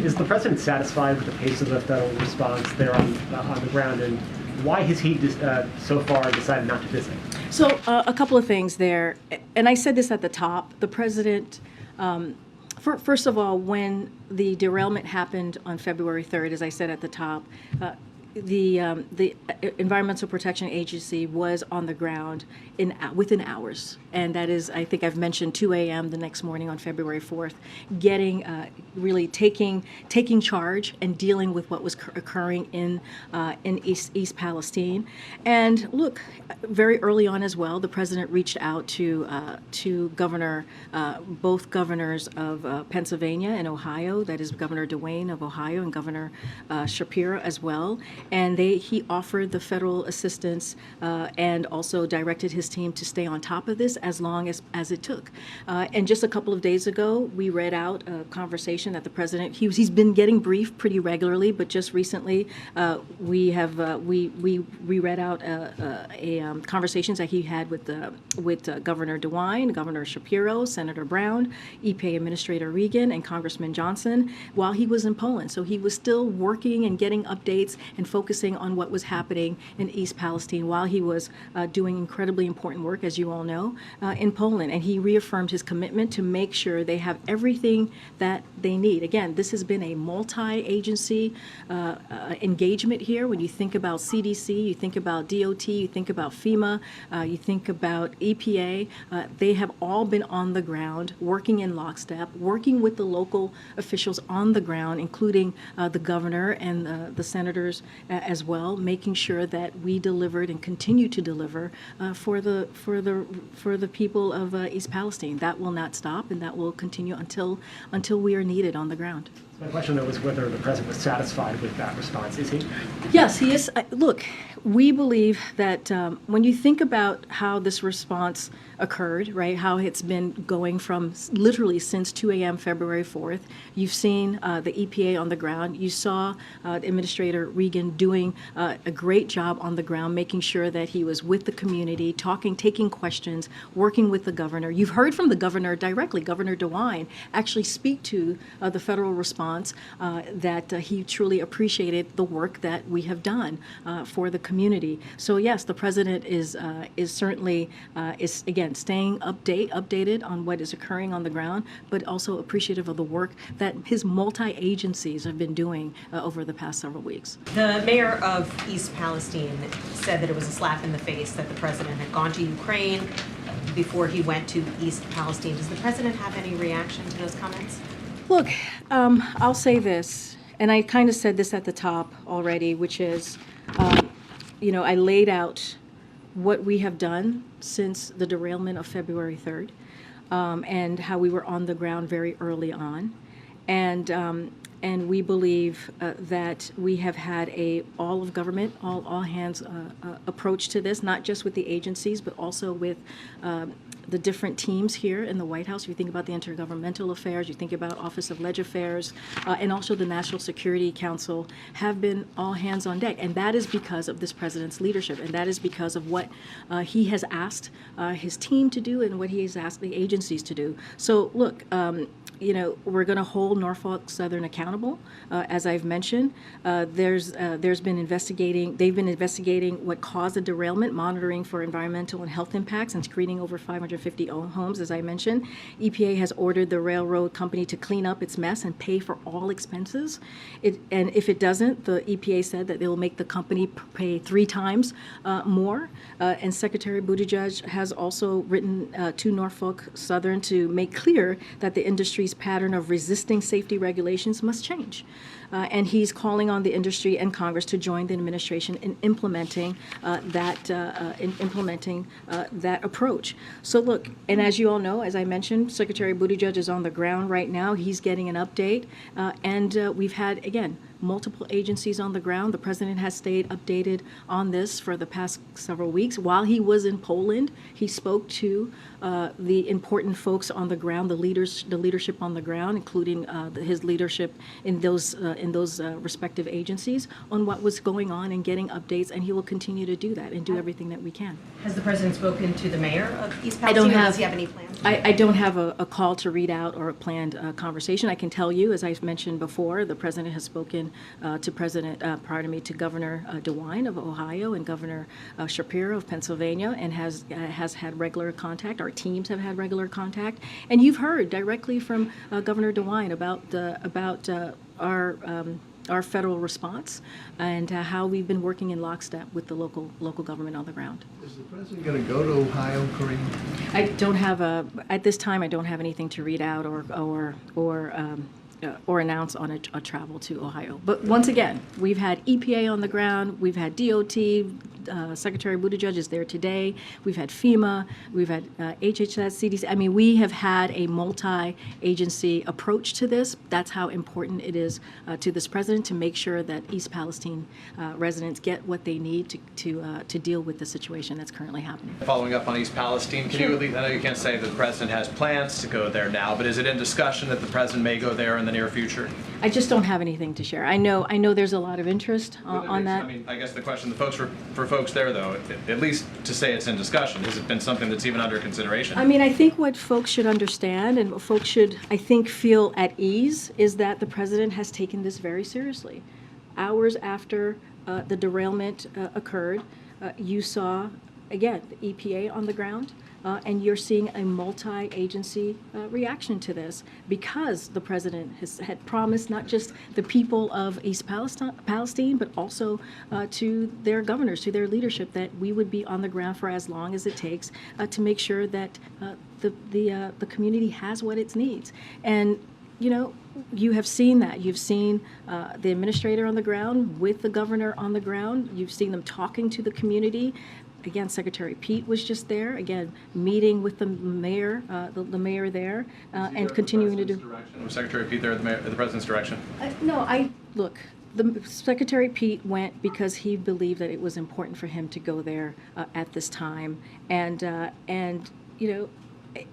Is the president satisfied with the pace of the federal response there on the ground, and why has he so far decided not to visit? So a couple of things there, and I said this at the top. The president, first of all, when the derailment happened on February 3rd, as I said at the top, the Environmental Protection Agency was on the ground within hours, and that is, I think I've mentioned 2 a.m. the next morning on February 4th, really taking charge and dealing with what was occurring in East Palestine. And look, very early on as well, the president reached out to both governors of Pennsylvania and Ohio, that is Governor DeWayne of Ohio and Governor Shapiro as well. And he offered the federal assistance and also directed his team to stay on top of this as long as it took. And just a couple of days ago, we read out a conversation that the president, he's been getting briefed pretty regularly, but just recently we read out conversations that he had with Governor DeWine, Governor Shapiro, Senator Brown, EPA Administrator Regan, and Congressman Johnson while he was in Poland. So he was still working and getting updates and focusing on what was happening in East Palestine while he was doing incredibly important work, as you all know, in Poland. And he reaffirmed his commitment to make sure they have everything that they need. Again, this has been a multi-agency engagement here. When you think about CDC, you think about DOT, you think about FEMA, you think about EPA, they have all been on the ground, working in lockstep, working with the local officials on the ground, including the governor and the senators as well, making sure that we delivered and continue to deliver for the people of East Palestine. That will not stop, and that will continue until we are needed on the ground. My question, though, was whether the president was satisfied with that response. Is he? Yes, he is. Look, we believe that when you think about how this response occurred, right, how it's been going from literally since 2 a.m. February 4th, you've seen the EPA on the ground. You saw Administrator Regan doing a great job on the ground, making sure that he was with the community, taking questions, working with the governor. You've heard from the governor directly, Governor DeWine, actually speak to the federal response that he truly appreciated the work that we have done for the community. So yes, the president is certainly again staying updated on what is occurring on the ground, but also appreciative of the work that his multi-agencies have been doing over the past several weeks. The mayor of East Palestine said that it was a slap in the face that the president had gone to Ukraine before he went to East Palestine. Does the president have any reaction to those comments? Look, I'll say this, and I kind of said this at the top already, which is, I laid out what we have done since the derailment of February 3rd, and how we were on the ground very early on. And we believe that we have had all of government, all hands approach to this, not just with the agencies, but also with the different teams here in the White House. You think about the Intergovernmental Affairs, you think about Office of Leg Affairs, and also the National Security Council have been all hands on deck. And that is because of this president's leadership, and that is because of what he has asked his team to do and what he has asked the agencies to do. So look, we're going to hold Norfolk Southern accountable, as I've mentioned. They've been investigating what caused the derailment, monitoring for environmental and health impacts, and screening over 550 homes, as I mentioned. EPA has ordered the railroad company to clean up its mess and pay for all expenses. And if it doesn't, the EPA said that they will make the company pay 3 times more. And Secretary Buttigieg has also written to Norfolk Southern to make clear that the industry's pattern of resisting safety regulations must change. And he's calling on the industry and Congress to join the administration in implementing that approach. So look, and as you all know, as I mentioned, Secretary Buttigieg is on the ground right now. He's getting an update, and we've had, again, multiple agencies on the ground. The president has stayed updated on this for the past several weeks. While he was in Poland, he spoke to the important folks on the ground, the leadership on the ground, including his leadership in those respective agencies, on what was going on and getting updates, and he will continue to do that and do everything that we can. Has the president spoken to the mayor of East Palestine, or does he have any plans? I don't have a call to read out or a planned conversation. I can tell you, as I mentioned before, the president has spoken to Governor DeWine of Ohio and Governor Shapiro of Pennsylvania, and has had regular contact. Our teams have had regular contact, and you've heard directly from Governor DeWine about our federal response and how we've been working in lockstep with the local government on the ground. Is the president going to go to Ohio, Karine? I don't have at this time, I don't have anything to read out or announce on a travel to Ohio. But once again, we've had EPA on the ground, we've had DOT, Secretary Buttigieg is there today, we've had FEMA, we've had HHS, CDC. I mean, we have had a multi-agency approach to this. That's how important it is to this president to make sure that East Palestine residents get what they need to deal with the situation that's currently happening. Following up on East Palestine, can you at least, I know you can't say that the president has plans to go there now, but is it in discussion that the president may go there in the near future? I just don't have anything to share. I know there's a lot of interest on that. I mean, I guess the question, for folks there, though, at least to say it's in discussion, has it been something that's even under consideration? I mean, I think what folks should understand and what folks should, I think, feel at ease is that the president has taken this very seriously. Hours after the derailment occurred, you saw, again, the EPA on the ground. And you're seeing a multi-agency reaction to this because the president had promised not just the people of East Palestine, but also to their governors, to their leadership, that we would be on the ground for as long as it takes to make sure that the community has what it needs. And you know, you have seen that. You've seen the administrator on the ground with the governor on the ground. You've seen them talking to the community. Again, Secretary Pete was just there, again, meeting with the mayor, the mayor there, and continuing to do. Was Secretary Pete there at the president's direction? Look, the Secretary Pete went because he believed that it was important for him to go there at this time, and you know,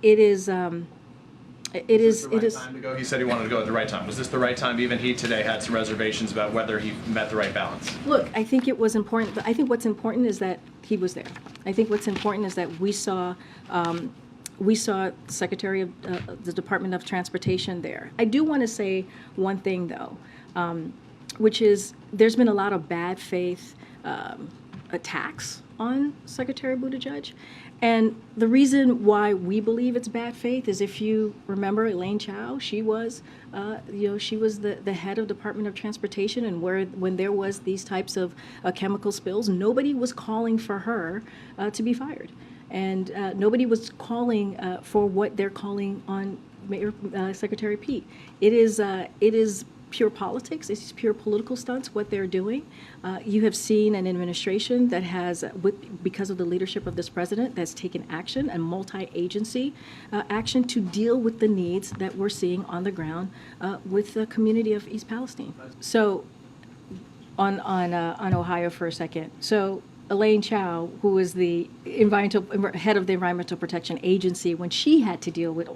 it is. It is. Time to go? He said he wanted to go at the right time. Was this the right time? Even he today had some reservations about whether he met the right balance. Look, I think it was important. I think what's important is that he was there. I think what's important is that we saw Secretary of the Department of Transportation there. I do want to say one thing though, which is there's been a lot of bad faith attacks on Secretary Buttigieg. And the reason why we believe it's bad faith is, if you remember Elaine Chao, she was the head of Department of Transportation, and when there was these types of chemical spills, nobody was calling for her to be fired, and nobody was calling for what they're calling on Secretary Pete. It is pure politics. It's pure political stunts, what they're doing. You have seen an administration that has, because of the leadership of this president, that's taken action, and multi-agency action to deal with the needs that we're seeing on the ground with the community of East Palestine. So on Ohio for a second. So Elaine Chao, who was the head of the Environmental Protection Agency, when she had to deal with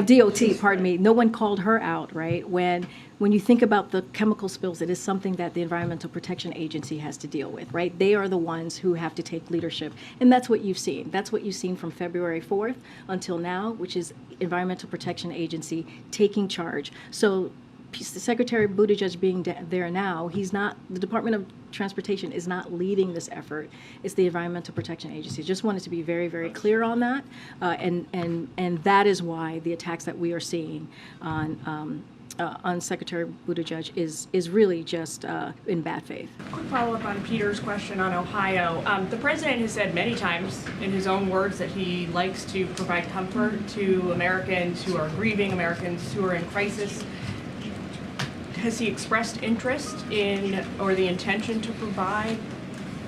DOT, pardon me, no one called her out, right? When you think about the chemical spills, it is something that the Environmental Protection Agency has to deal with, right? They are the ones who have to take leadership, and that's what you've seen. That's what you've seen from February 4th until now, which is Environmental Protection Agency taking charge. So Secretary Buttigieg being there now, he's not, the Department of Transportation is not leading this effort. It's the Environmental Protection Agency. Just wanted to be very, very clear on that, and that is why the attacks that we are seeing on Secretary Buttigieg is really just in bad faith. Quick follow-up on Peter's question on Ohio. The president has said many times, in his own words, that he likes to provide comfort to Americans who are grieving, Americans who are in crisis. Has he expressed interest in, or the intention to provide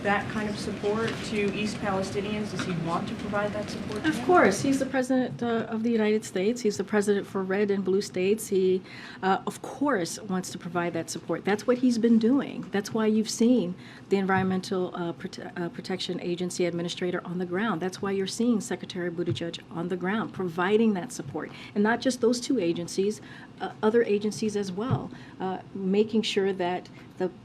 that kind of support to East Palestinians? Does he want to provide that support to Of them? course, he's the president of the United States. He's the president for red and blue states. He, of course, wants to provide that support. That's what he's been doing. That's why you've seen the Environmental Protection Agency administrator on the ground. That's why you're seeing Secretary Buttigieg on the ground, providing that support. And not just those two agencies, other agencies as well, making sure that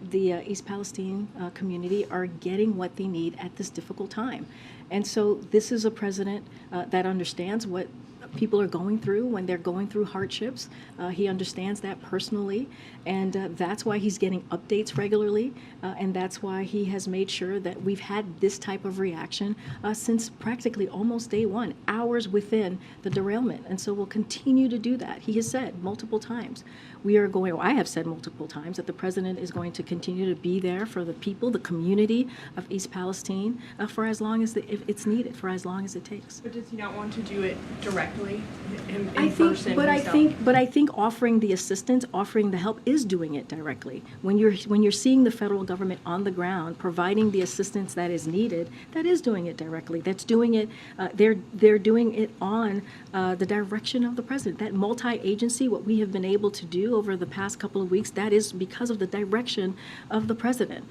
the East Palestine community are getting what they need at this difficult time. And so this is a president that understands what people are going through when they're going through hardships. He understands that personally, and that's why he's getting updates regularly, and that's why he has made sure that we've had this type of reaction since practically almost day one, hours within the derailment. And so we'll continue to do that. He has said multiple times, I have said multiple times that the president is going to continue to be there for the people, the community of East Palestine, for as long as it's needed, for as long as it takes. But does he not want to do it directly in I person? think, himself? but I think offering the assistance, offering the help is doing it directly. When you're seeing the federal government on the ground providing the assistance that is needed, that is doing it directly. That's doing it. They're doing it on the direction of the president. That multi-agency, what we have been able to do over the past couple of weeks, that is because of the direction of the president.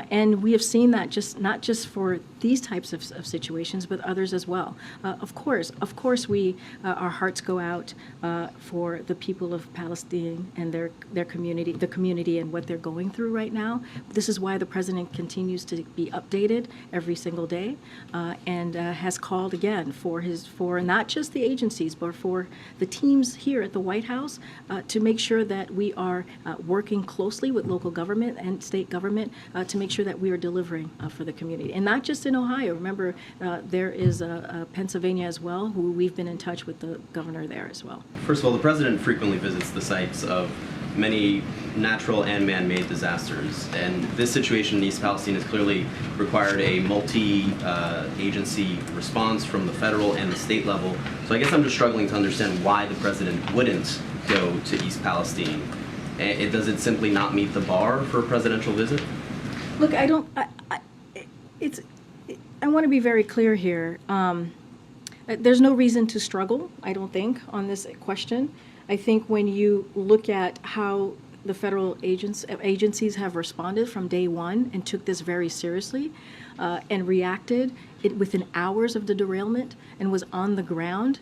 And we have seen that not just for these types of situations, but others as well. Of course, our hearts go out for the people of Palestine and their community, the community, and what they're going through right now. This is why the president continues to be updated every single day, and has called again for not just the agencies, but for the teams here at the White House to make sure that we are working closely with local government and state government to make sure that we are delivering for the community. And not just in Ohio. Remember, there is Pennsylvania as well, who we've been in touch with the governor there as well. First of all, the president frequently visits the sites of many natural and man-made disasters, and this situation in East Palestine has clearly required a multi-agency response from the federal and the state level. So I guess I'm just struggling to understand why the president wouldn't go to East Palestine. Does it simply not meet the bar for a presidential visit? Look, I want to be very clear here. There's no reason to struggle, I don't think, on this question. I think when you look at how the federal agencies have responded from day one and took this very seriously and reacted within hours of the derailment and was on the ground.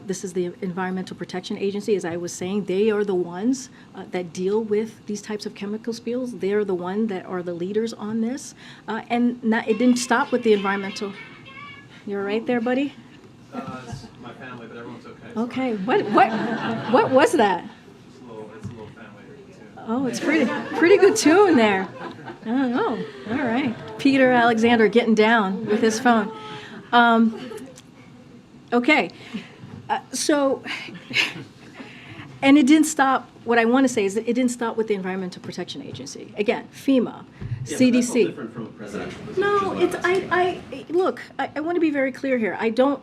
This is the Environmental Protection Agency, as I was saying. They are the ones that deal with these types of chemical spills. They are the ones that are the leaders on this. And it didn't stop with the environmental. You're right there, buddy? It's my family, but everyone's okay. Okay. What was that? It's a little family too. Oh, it's pretty good tune there. Oh, all right. Peter Alexander getting down with his phone. Okay. So, and it didn't stop. What I want to say is that it didn't stop with the Environmental Protection Agency. Again, FEMA, Yeah, CDC. but that's all different from a presidential visit. No, which is it's, what I'm asking. look, I want to be very clear here. I don't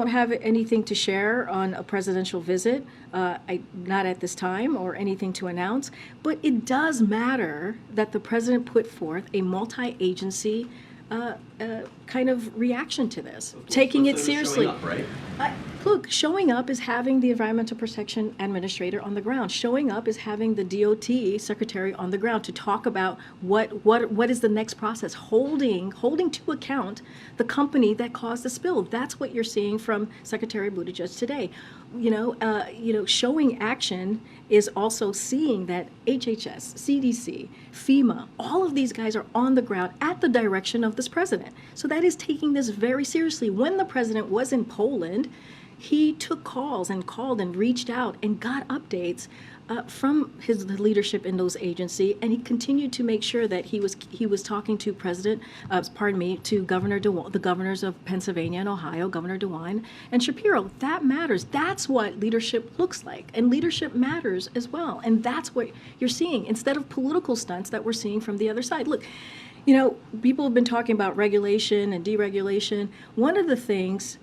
have anything to share on a presidential visit, not at this time, or anything to announce, but it does matter that the president put forth a multi-agency kind of reaction to this, taking it So seriously. showing up, right? Look, showing up is having the Environmental Protection Administrator on the ground. Showing up is having the DOT Secretary on the ground to talk about what is the next process, holding to account the company that caused the spill. That's what you're seeing from Secretary Buttigieg today. Showing action is also seeing that HHS, CDC, FEMA, all of these guys are on the ground at the direction of this president. So that is taking this very seriously. When the president was in Poland, he took calls and called and reached out and got updates from his leadership in those agencies, and he continued to make sure that he was talking to to the governors of Pennsylvania and Ohio, Governor DeWine and Shapiro. That matters. That's what leadership looks like, and leadership matters as well. And that's what you're seeing instead of political stunts that we're seeing from the other side. Look, people have been talking about regulation and deregulation. One of the things,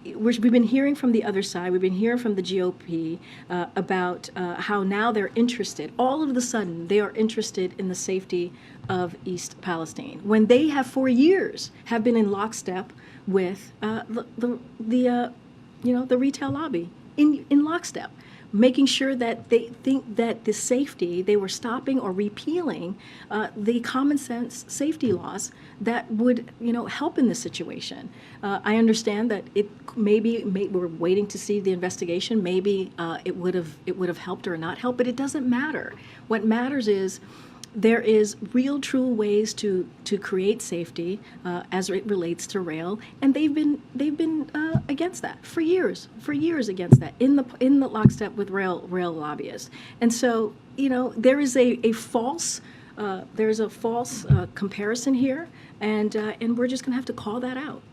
we've been hearing from the other side, we've been hearing from the GOP about how now they're interested, all of a sudden, they are interested in the safety of East Palestine, when they have for years have been in lockstep with the retail lobby, in lockstep, making sure that they think that the safety, they were stopping or repealing the common sense safety laws that would, help in this situation. I understand that it maybe we're waiting to see the investigation. Maybe it would have helped or not helped, but it doesn't matter. What matters is there is real, true ways to create safety as it relates to rail, and they've been against that for years against that in the lockstep with rail lobbyists. And so there is a false comparison here, and we're just going to have to call that out.